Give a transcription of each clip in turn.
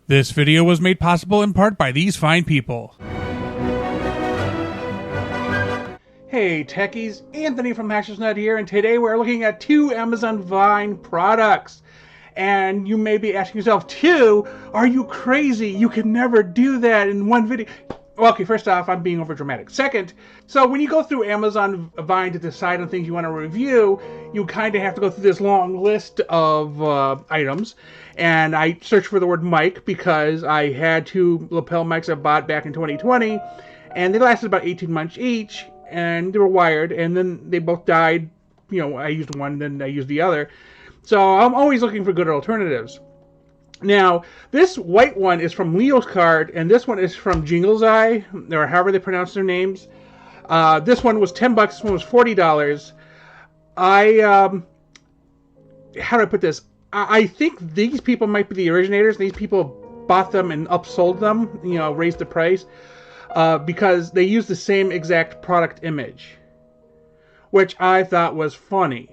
This video was made possible in part by these fine people. Hey techies, Anthony from HNE here, and today we're looking at 2 Amazon Vine products. And you may be asking yourself, 2? Are you crazy? You can never do that in one video. Well, okay, first off, I'm being over dramatic. Second, so when you go through Amazon Vine to decide on things you want to review, you kind of have to go through this long list of items. And I searched for the word mic because I had 2 lapel mics I bought back in 2020, and they lasted about 18 months each, and they were wired, and then they both died. You know, I used one, then I used the other. So I'm always looking for good alternatives. Now, this white one is from Leeocar, and this one is from Jingelsye, or however they pronounce their names. This one was $10, this one was $40. How do I put this? I think these people might be the originators. These people bought them and upsold them, you know, raised the price, because they use the same exact product image, which I thought was funny.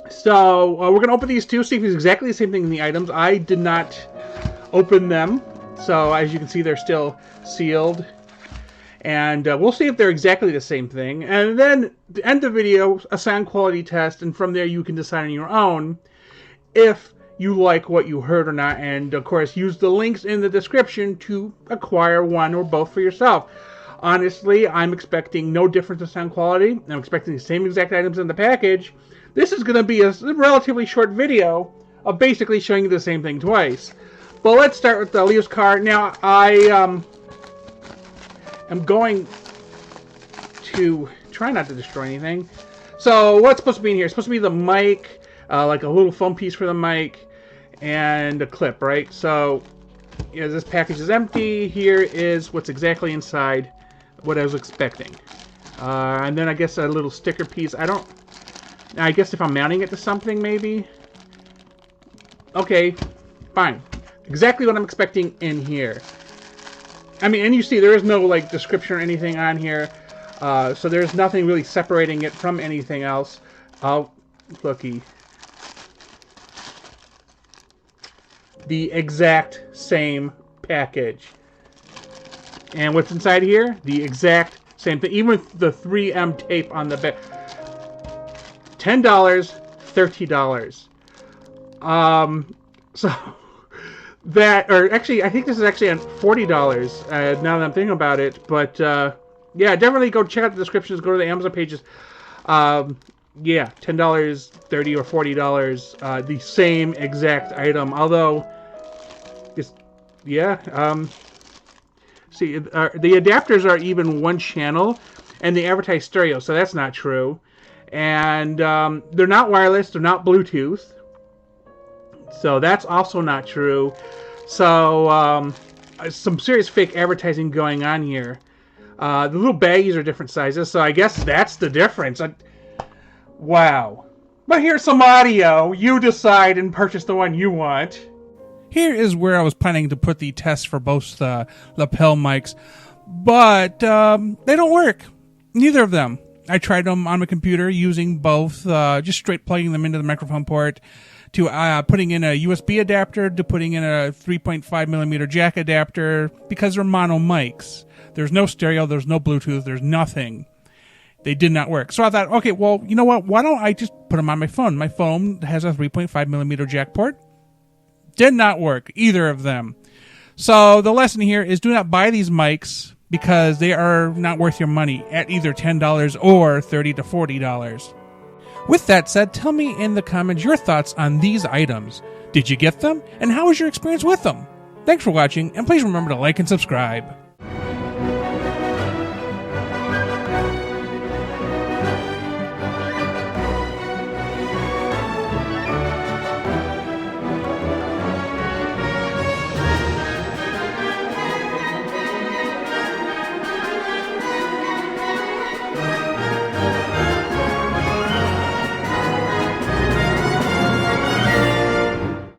So we're going to open these 2, see if it's exactly the same thing in the items. I did not open them, so as you can see, they're still sealed. And we'll see if they're exactly the same thing. And then, to end the video, a sound quality test, and from there you can decide on your own if you like what you heard or not. And, of course, use the links in the description to acquire one or both for yourself. Honestly, I'm expecting no difference in sound quality. I'm expecting the same exact items in the package. This is going to be a relatively short video of basically showing you the same thing twice. But let's start with the Leeocar. Now, I am going to try not to destroy anything. So, what's supposed to be in here? It's supposed to be the mic, like a little foam piece for the mic, and a clip, right? So, yeah, this package is empty. Here is what's exactly inside what I was expecting. And then I guess a little sticker piece. I guess if I'm mounting it to something, maybe. Okay, fine. Exactly what I'm expecting in here. I mean, and you see there is no like description or anything on here, so there's nothing really separating it from anything else. Oh, looky. The exact same package. And what's inside here? The exact same thing. Even with the 3M tape on the back. $10, $30. So that, or actually, I think this is actually on $40. Now that I'm thinking about it, but yeah, definitely go check out the descriptions. Go to the Amazon pages. Yeah, $10, $30, or $40. The same exact item, although it's yeah. See, the adapters are even one channel, and they advertise stereo, so that's not true. And they're not wireless, they're not Bluetooth, so that's also not true. So some serious fake advertising going on here. The little baggies are different sizes, so I guess that's the difference. Wow. But here's some audio. You decide and purchase the one you want. Here is where I was planning to put the test for both lapel mics, but they don't work. Neither of them. I tried them on my computer using both, just straight plugging them into the microphone port, to putting in a USB adapter, to putting in a 3.5mm jack adapter, because they're mono mics. There's no stereo, there's no Bluetooth, there's nothing. They did not work. So I thought, okay, well, you know what? Why don't I just put them on my phone? My phone has a 3.5mm jack port. Did not work, either of them. So the lesson here is do not buy these mics, because they are not worth your money at either $10 or $30 to $40. With that said, tell me in the comments your thoughts on these items. Did you get them? And how was your experience with them? Thanks for watching, and please remember to like and subscribe.